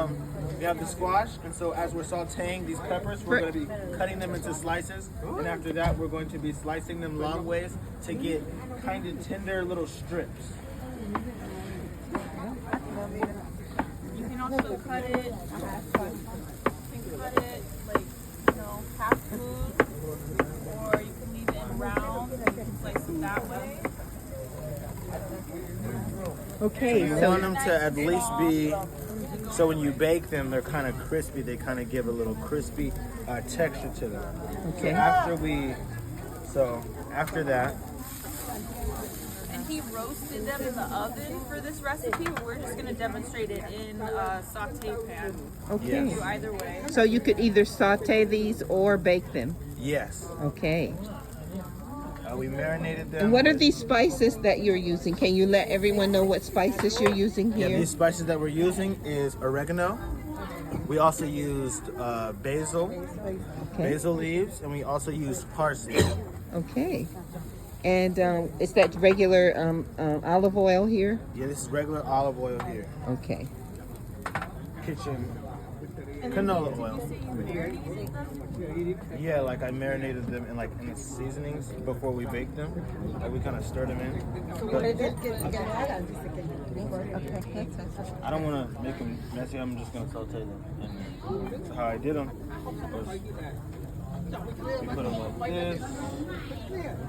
we have the squash, and so as we're sautéing these peppers, we're going to be cutting them into slices, and after that, we're going to be slicing them long ways to get kind of tender little strips. You can also cut it. You can cut it like half smooth, or you can leave it in round. You can slice it that way. Okay, You want them to at least be, so when you bake them, they're kind of crispy. They kind of give a little crispy texture to them. Okay. So after that, And he roasted them in the oven for this recipe. We're just going to demonstrate it in a saute pan. okay. Yes. Do either way. So you could either saute these or bake them. yes, Okay. we marinated them. And what are with- these spices that you're using? Can you let everyone know what spices you're using Yeah, here? these spices that we're using is oregano. We also used basil, Okay. basil leaves, and we also used parsley. Okay. And is that regular olive oil here? Yeah, this is regular olive oil here. Okay. Kitchen canola oil. Yeah, like I marinated them in the seasonings before we baked them. Like we kind of stirred them in. But I don't want to make them messy. I'm just gonna saute them. And so how I did them was we put them like this.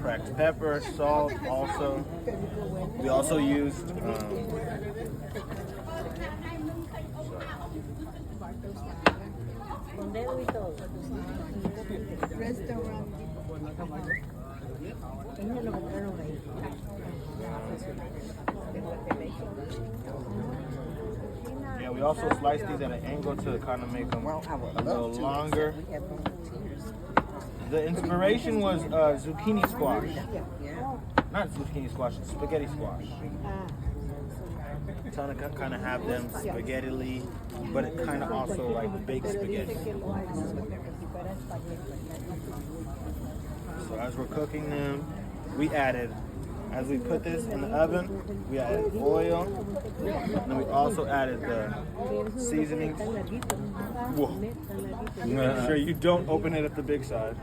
Cracked pepper, salt. Also, we also used. Yeah, we also sliced these at an angle to kind of make them a little longer. The inspiration was zucchini squash. Not zucchini squash, spaghetti squash. Trying to kind of have them spaghetti-ly, but it kind of also like baked spaghetti. So as we're cooking them, as we put this in the oven, we added oil, and then we also added the seasonings. Whoa. Make sure you don't open it at the big side.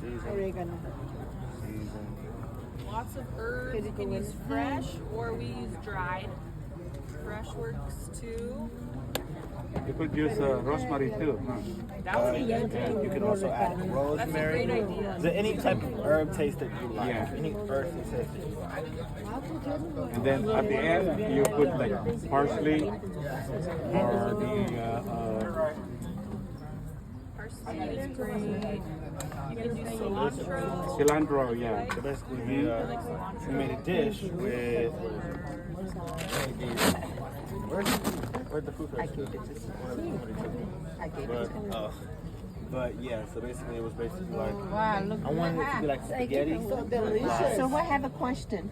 Season. Lots of herbs. You can use fresh or we use dried. Fresh works too. You could use rosemary too. Huh? That was a good And you can also add rosemary. That's a great idea. Is there any type of herb taste that you like? Yeah. Any earthy taste that you like? And then at the end, you put like parsley or the Parsley is great. You can do cilantro. cilantro, yeah. So basically, we made a dish with. Where'd the food finish? But yeah, so basically it was basically like I wanted it to be like spaghetti. So I have a question.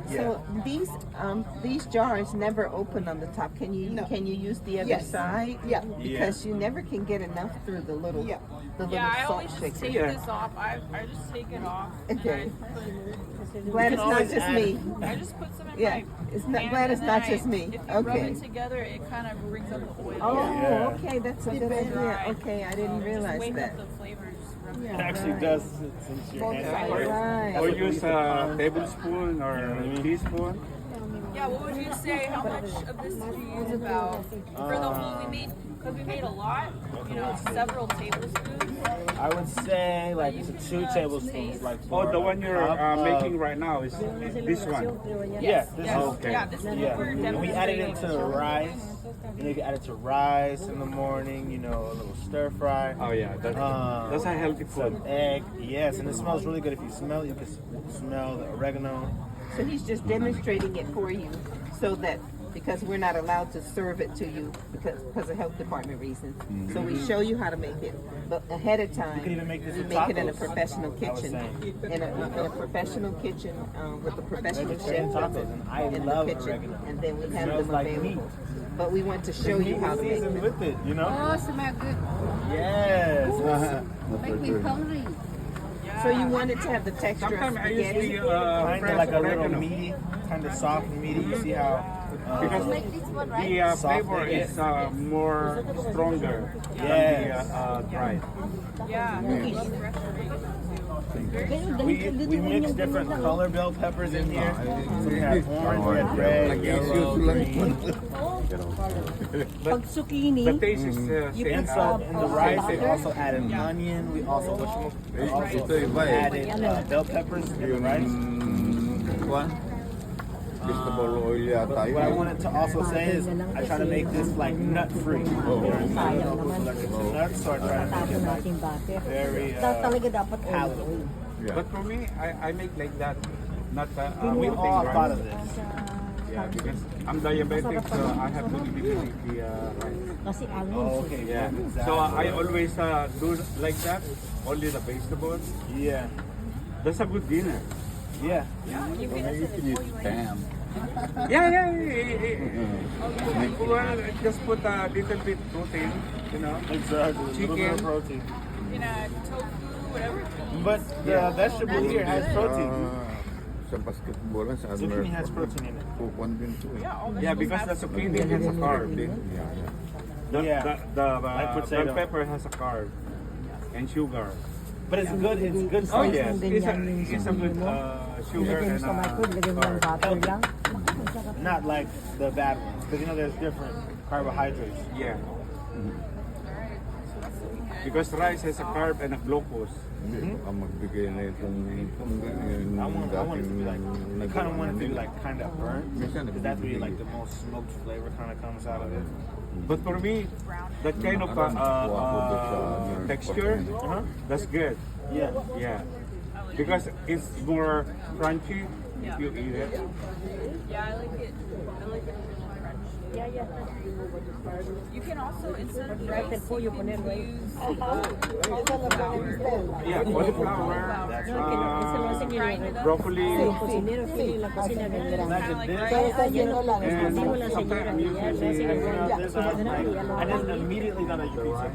So these jars never open on the top. Can you use the other side? Yeah. Because you never can get enough through the little Yeah, I salt always just take shaker. this off. I just take it off. Okay. And Glad it's not always just add- me. I just put some in Yeah, my it's not pan, glad it's and not then just me. If you rub Okay. it together, it kind of brings up the oil. Oh, Yeah. okay, that's a good idea. Right. Okay, I didn't Just realize wake that. up the flavor and just rub it. It actually does since your hands. Right. Or use a tablespoon or a teaspoon. Yeah, what would you say? How much of this did you use about for the whole? Because we made a lot. Several tablespoons. I would say like 2 tablespoons. Like Oh, for the one you're a cup of- making right now is this one. Yeah, this Yes. is Okay. Yeah, this is Yeah, what we're and we added it demonstrating. to rice. And you can add it to rice in the morning. A little stir fry. Oh yeah, that's a healthy food. Some egg. Yes, and it smells really good. If you smell it, you can smell the oregano. So he's just demonstrating it for you so that because we're not allowed to serve it to you because of health department reasons. So we show you how to make it, but ahead of time, You can even make this we with make it in a tacos, professional I was kitchen, saying. in a professional kitchen with a professional Vegetarian chef tacos, and I in love the kitchen, oregano. and then we have Smells them like available. meat. But we want to show you how to make Seasoned it. with it, Oh, smell good. Yes. Make me hungry. So you want it to have the texture of Sometimes I use spaghetti? the Kind of fresh like a little oregano. meaty, kind of soft and meaty. You see how Because the flavor is more stronger than the dried. Yeah. Fresh We mix different color bell peppers in here. So we have orange, we have red, yellow, green. Pag zucchini, The taste is same. And so in the rice, they also added onion. We also added bell peppers in the rice. Vegetable oil yata What I yun. wanted to also say is I try to make this like nut free. Nuts, so I try to make it like nating butter. very Talaga dapat oil. palatable. Yeah. But for me, I make like that. Not We all rice. thought of this. Yeah, because I'm diabetic, so I have to eliminate the rice. Kasi Oh, almonds. okay. Yeah. Exactly. So I always do like that. Only the vegetables. Yeah. That's a good dinner. Yeah. You can use spam. Yeah. Well, just put a little bit protein, you know. Exactly. A little bit Chicken. of protein. You can add tofu, whatever. But the vegetable here has protein. Sa basketball, sa Zucchini has protein in it. Kukuan din to eh. Yeah, all Yeah, vegetables because the have zucchini has a carb. Yeah. The Like potato. bell pepper has a carb and sugar. But it's good. It's good Oh stuff. yes, it's a good sugar Lagyan mo and sa microwave, lagyan mo ng carb. butter lang. Not like the bad ones. Because you know there's different carbohydrates. Yeah. Because rice has a carb and a glucose. Ang magbigay na itong I want it to be like, I kind of want it to be like kind of burnt. Because that's where like the most smoked flavor kind of comes out of it. But for me, that kind of texture, that's good. Yeah. Yeah. Because it's more crunchy if you eat it. Yeah, I like it. I like it really crunch. Yeah. You can also, instead of rice, you can use flour. Yeah, cauliflower, broccoli, Kusinero, feeling lang kasi nagandang. Imagine Like this. rice. and sometimes I'm using I didn't immediately gonna use it.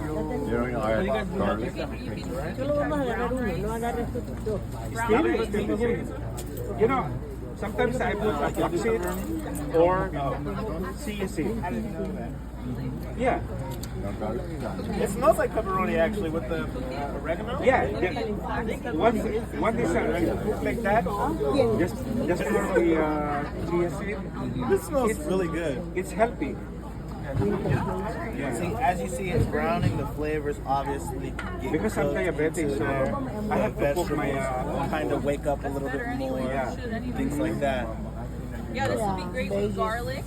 You know, yung garlic. Tulungan mo halaga rin, no? Halaga rin ito. You know, sometimes I put a flaxseed or chia seed. Yeah, It smells like pepperoni actually with the oregano. yeah. Once it's cooked like that, just pour the chia seed. This smells really good. It's healthy. See, as you see, it's browning. The flavors obviously get Because I'm cooked diabetic, into so there. I have to cook my. Kind of wake up a little bit more. Yeah. Things like that. Yeah, this would be great with garlic.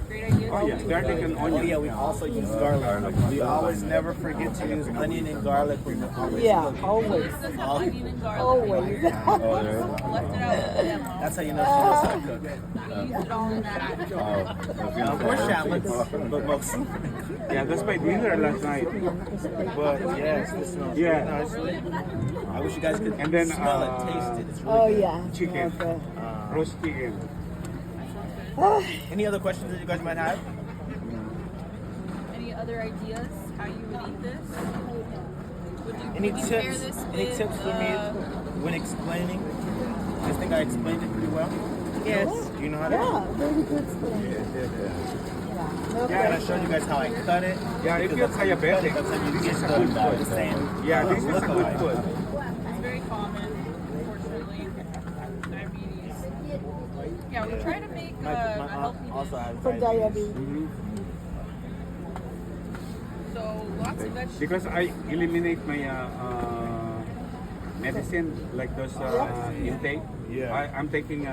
Great idea. Oh yeah, garlic and Oh onion. yeah, we also use garlic. We always never forget to use onion and garlic when we're always Yeah, cooking. always. This does have onion and garlic. Always. Oh, yeah. Left it out. That's how you know she knows how to cook. We used it all in that. More shallots, but mostly. Yeah, that's my dinner last night. But yes, this smells Yeah. really nicely. I wish you guys could And then, smell it, taste it. It's really Oh, good. yeah. Chicken, Okay. roast chicken. Any other questions that you guys might have? Any other ideas how you would eat this? Any would you pair tips? this Any with, tips for me when explaining? I just think I explained it pretty well. Yes. Do you know how to? Yeah, very good explain. Yeah, and I showed you guys how I cut it. Yeah, if Because you're that's how you cut it. diabetic, That's how you this get is a good food. the same. Yeah, this is a good look-alike. food. It's very common, unfortunately. Diabetes. Yeah, we try to make My a aunt healthy also dish. has For diabetes. diabetes. So lots of vegetables. Because I eliminate my medicine like those intake. Yeah. I'm taking